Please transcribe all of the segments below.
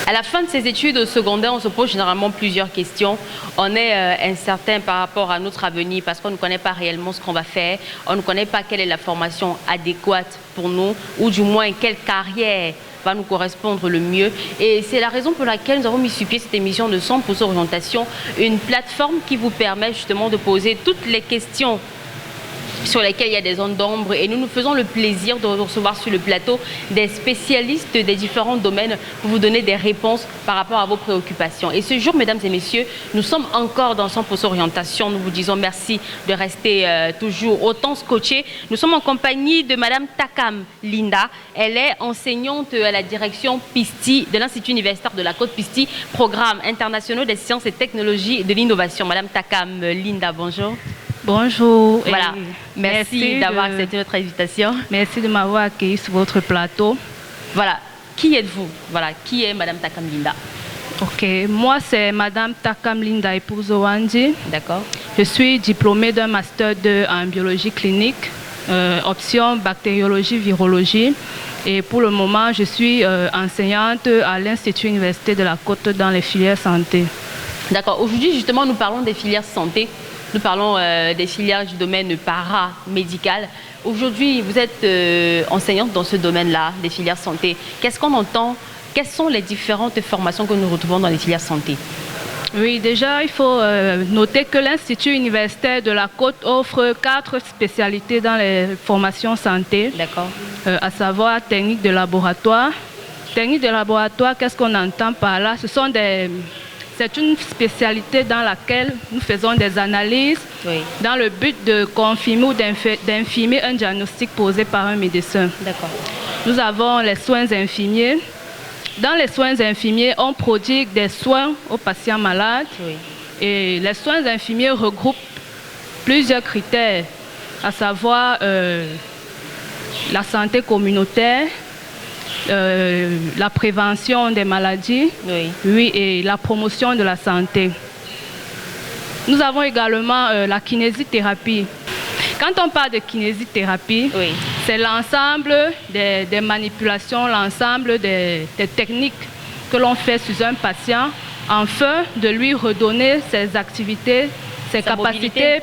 À la fin de ses études au secondaire, on se pose généralement plusieurs questions. On est incertain par rapport à notre avenir parce qu'on ne connaît pas réellement ce qu'on va faire. On ne connaît pas quelle est la formation adéquate pour nous ou du moins quelle carrière va nous correspondre le mieux. Et c'est la raison pour laquelle nous avons mis sur pied cette émission de Centre pour Orientation, une plateforme qui vous permet justement de poser toutes les questions sur lesquels il y a des zones d'ombre et nous nous faisons le plaisir de recevoir sur le plateau des spécialistes des différents domaines pour vous donner des réponses par rapport à vos préoccupations. Et ce jour, mesdames et messieurs, nous sommes encore dans Centre pour Orientation. Nous vous disons merci de rester toujours autant scotchés. Nous sommes en compagnie de madame Takam Linda. Elle est enseignante à la direction PISTI de l'Institut universitaire de la Côte PISTI, Programme international des sciences et technologies de l'innovation. Madame Takam Linda, bonjour. Bonjour. Voilà. Merci d'avoir accepté notre invitation. Merci de m'avoir accueilli sur votre plateau. Voilà. Qui êtes-vous? Voilà. Qui est Madame Takam Linda? Ok. Moi, c'est Madame Takam Linda, épouse Wandi. D'accord. Je suis diplômée d'un master 2 en biologie clinique, option bactériologie, virologie. Et pour le moment, je suis enseignante à l'Institut universitaire de la Côte dans les filières santé. D'accord. Aujourd'hui, justement, nous parlons des filières santé. Nous parlons des filières du domaine paramédical. Aujourd'hui, vous êtes enseignante dans ce domaine-là, des filières santé. Qu'est-ce qu'on entend? Quelles sont les différentes formations que nous retrouvons dans les filières santé? Oui, déjà, il faut noter que l'Institut universitaire de la Côte offre 4 spécialités dans les formations santé. D'accord. À savoir technique de laboratoire. Technique de laboratoire, qu'est-ce qu'on entend par là? C'est une spécialité dans laquelle nous faisons des analyses dans le but de confirmer ou d'infirmer un diagnostic posé par un médecin. D'accord. Nous avons les soins infirmiers. Dans les soins infirmiers, on prodigue des soins aux patients malades. Oui. Et les soins infirmiers regroupent plusieurs critères, à savoir la santé communautaire, la prévention des maladies, oui, et la promotion de la santé. Nous avons également la kinésithérapie. Quand on parle de kinésithérapie, c'est l'ensemble des manipulations, l'ensemble des techniques que l'on fait sur un patient afin de lui redonner ses activités, ses capacités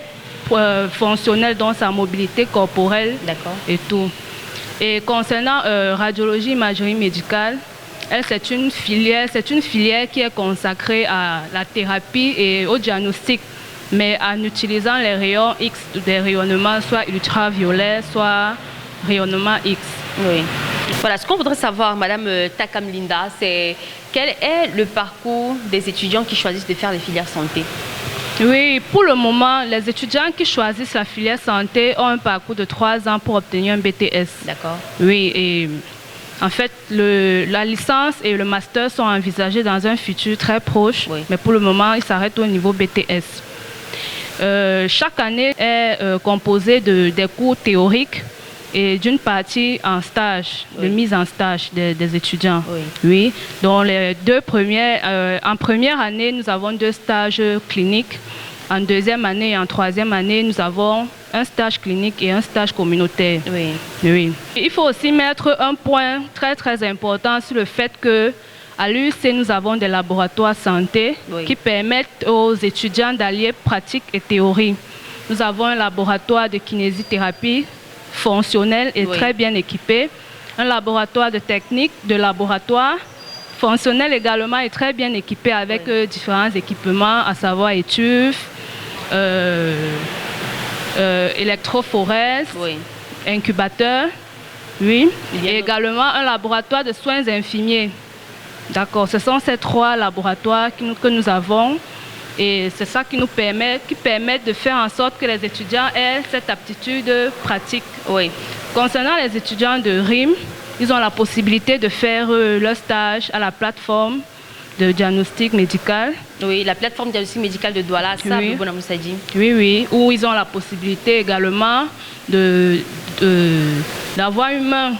fonctionnelles, dont sa mobilité corporelle et tout. Et concernant radiologie, imagerie médicale, c'est une filière qui est consacrée à la thérapie et au diagnostic, mais en utilisant les rayons X, des rayonnements soit ultraviolets, soit rayonnement X. Oui. Voilà, ce qu'on voudrait savoir, Madame Takam Linda, c'est quel est le parcours des étudiants qui choisissent de faire les filières santé? Oui, pour le moment, les étudiants qui choisissent la filière santé ont un parcours de 3 ans pour obtenir un BTS. D'accord. Oui, et en fait, la licence et le master sont envisagés dans un futur très proche, mais pour le moment, ils s'arrêtent au niveau BTS. Chaque année est composée des cours théoriques et d'une partie en stage, de mise en stage des étudiants. Oui. Donc les 2 premières, en première année, nous avons 2 stages cliniques. En deuxième année et en troisième année, nous avons un stage clinique et un stage communautaire. Oui. Il faut aussi mettre un point très très important sur le fait que à l'UIC, nous avons des laboratoires santé qui permettent aux étudiants d'allier pratique et théorie. Nous avons un laboratoire de kinésithérapie fonctionnel et très bien équipé, un laboratoire de technique de laboratoire fonctionnel également et très bien équipé avec différents équipements, à savoir étuves, électrophorèse, incubateur, et également un laboratoire de soins infirmiers. D'accord, ce sont ces 3 laboratoires que nous avons. Et c'est ça qui permet de faire en sorte que les étudiants aient cette aptitude pratique. Concernant les étudiants de RIM, ils ont la possibilité de faire leur stage à la plateforme de diagnostic médical. Oui, la plateforme diagnostic médical de Douala, ça, oui, où ils ont la possibilité également d'avoir une main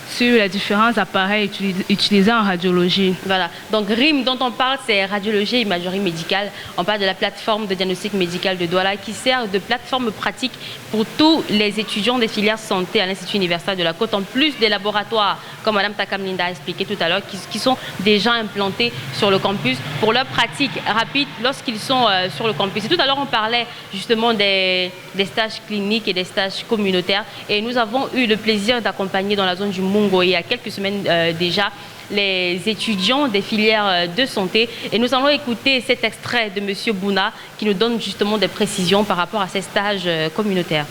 sur les différents appareils utilisés en radiologie. Voilà. Donc RIM dont on parle, c'est Radiologie et Imagerie Médicale. On parle de la plateforme de diagnostic médical de Douala qui sert de plateforme pratique pour tous les étudiants des filières santé à l'Institut universitaire de la Côte, en plus des laboratoires, comme Mme Takam Linda a expliqué tout à l'heure, qui sont déjà implantés sur le campus pour leur pratique rapide lorsqu'ils sont sur le campus. Et tout à l'heure, on parlait justement des stages cliniques et des stages communautaires. Et nous avons eu le plaisir d'accompagner dans la zone du Mungo il y a quelques semaines déjà les étudiants des filières de santé. Et nous allons écouter cet extrait de M. Bouna qui nous donne justement des précisions par rapport à ces stages communautaires.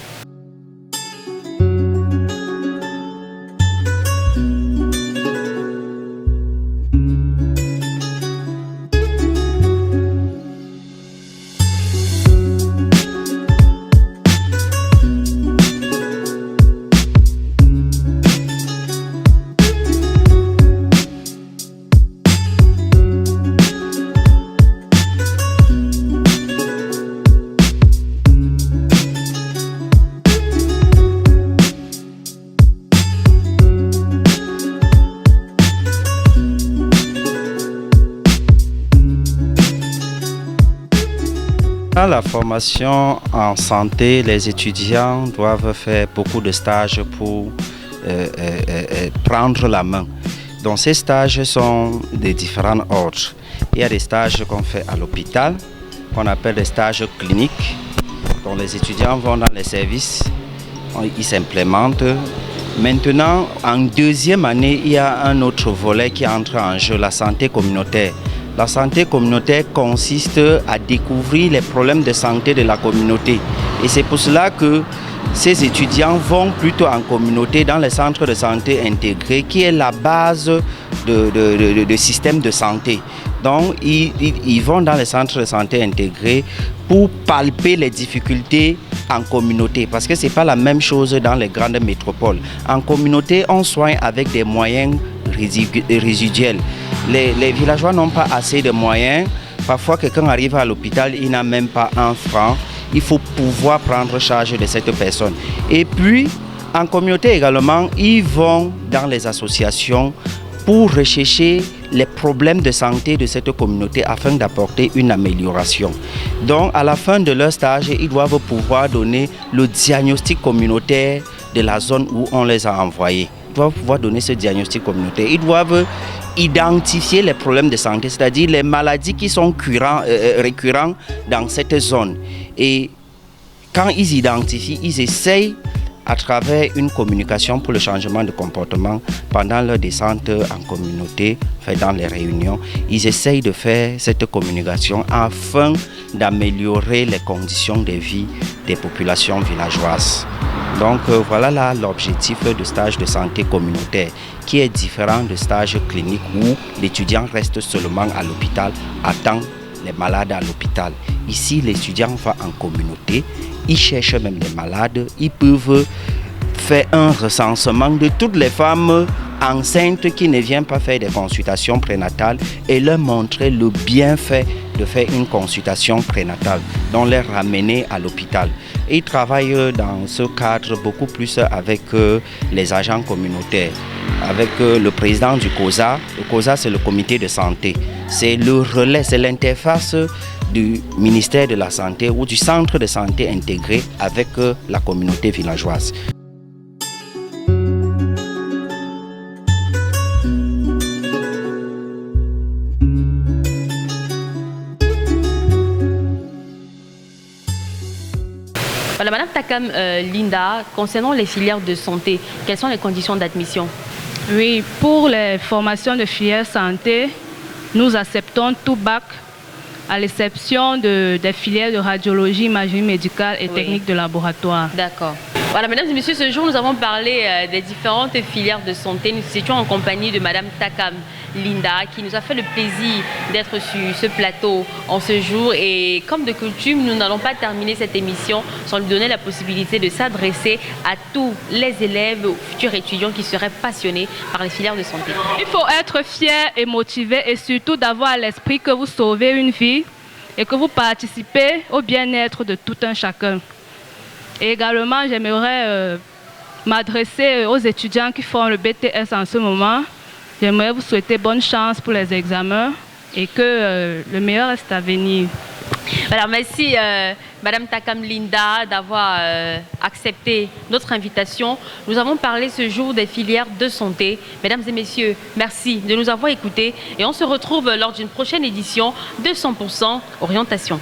Dans la formation en santé, les étudiants doivent faire beaucoup de stages pour prendre la main. Donc ces stages sont de différents ordres. Il y a des stages qu'on fait à l'hôpital, qu'on appelle des stages cliniques. Donc les étudiants vont dans les services, ils s'implémentent. Maintenant, en deuxième année, il y a un autre volet qui entre en jeu, la santé communautaire. La santé communautaire consiste à découvrir les problèmes de santé de la communauté. Et c'est pour cela que ces étudiants vont plutôt en communauté dans les centres de santé intégrés, qui est la base de système de santé. Donc, ils vont dans les centres de santé intégrés pour palper les difficultés en communauté, parce que ce n'est pas la même chose dans les grandes métropoles. En communauté, on soigne avec des moyens résiduels. Les villageois n'ont pas assez de moyens. Parfois, quelqu'un arrive à l'hôpital, il n'a même pas un franc. Il faut pouvoir prendre charge de cette personne. Et puis, en communauté également, ils vont dans les associations pour rechercher les problèmes de santé de cette communauté afin d'apporter une amélioration. Donc, à la fin de leur stage, ils doivent pouvoir donner le diagnostic communautaire de la zone où on les a envoyés. Ils doivent pouvoir donner ce diagnostic communautaire. Ils doivent identifier les problèmes de santé, c'est-à-dire les maladies qui sont récurrentes dans cette zone. Et quand ils identifient, ils essayent à travers une communication pour le changement de comportement pendant leur descente en communauté, fait dans les réunions, ils essayent de faire cette communication afin d'améliorer les conditions de vie des populations villageoises. Donc voilà là l'objectif de stage de santé communautaire qui est différent de stage clinique où l'étudiant reste seulement à l'hôpital, attend les malades à l'hôpital. Ici, l'étudiant va en communauté, ils cherchent même des malades, ils peuvent faire un recensement de toutes les femmes enceintes qui ne viennent pas faire des consultations prénatales et leur montrer le bienfait de faire une consultation prénatale, donc les ramener à l'hôpital. Ils travaillent dans ce cadre beaucoup plus avec les agents communautaires, avec le président du COSA. Le COSA, c'est le comité de santé. C'est le relais, c'est l'interface du ministère de la Santé ou du centre de santé intégré avec la communauté villageoise. Voilà, Madame Takam Linda, concernant les filières de santé, quelles sont les conditions d'admission? Oui, pour les formations de filières santé, nous acceptons tout bac, à l'exception des filières de radiologie, imagerie médicale et technique de laboratoire. D'accord. Voilà, mesdames et messieurs, ce jour, nous avons parlé des différentes filières de santé. Nous étions en compagnie de Madame Takam Linda, qui nous a fait le plaisir d'être sur ce plateau en ce jour. Et comme de coutume, nous n'allons pas terminer cette émission sans lui donner la possibilité de s'adresser à tous les élèves, aux futurs étudiants qui seraient passionnés par les filières de santé. Il faut être fier et motivé et surtout d'avoir à l'esprit que vous sauvez une vie et que vous participez au bien-être de tout un chacun. Et également, j'aimerais m'adresser aux étudiants qui font le BTS en ce moment. J'aimerais vous souhaiter bonne chance pour les examens et que le meilleur reste à venir. Voilà, merci Madame Takam Linda d'avoir accepté notre invitation. Nous avons parlé ce jour des filières de santé. Mesdames et messieurs, merci de nous avoir écoutés et on se retrouve lors d'une prochaine édition de 100% Orientation.